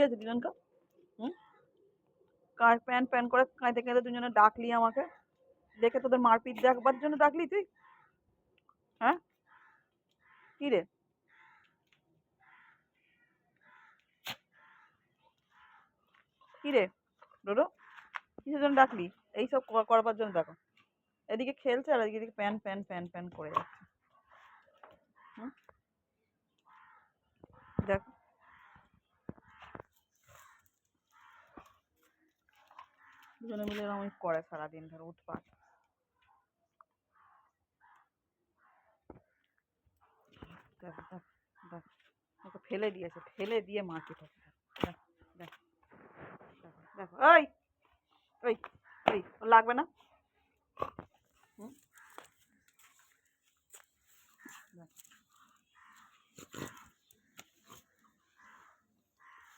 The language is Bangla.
আছে দুজনকা? হুম? প্যান প্যান করে কাঁদতে কাঁদতে দুজনে ডাকলি আমাকে, দেখে তোদের মারপিট দেখবার জন্য ডাকলি তুই? হ্যাঁ, কি রে? কি রে ডোডো, কিসের জন্য ডাকলি? এইসব করবার জন্য দেখো, এদিকে খেলছে আর এদিকে প্যান প্যান প্যান প্যান করে যাচ্ছে। হুম, দেখো দুজনে মিলে এরকম করে সারাদিন ধরে উৎপাত। দেখো দেখো দেখো, ওকে ফেলে দিয়েছে, ফেলে দিয়ে মারপিট হচ্ছে। দেখো দেখো দেখো দেখো, ওই ওই ওই, ওর লাগবে না?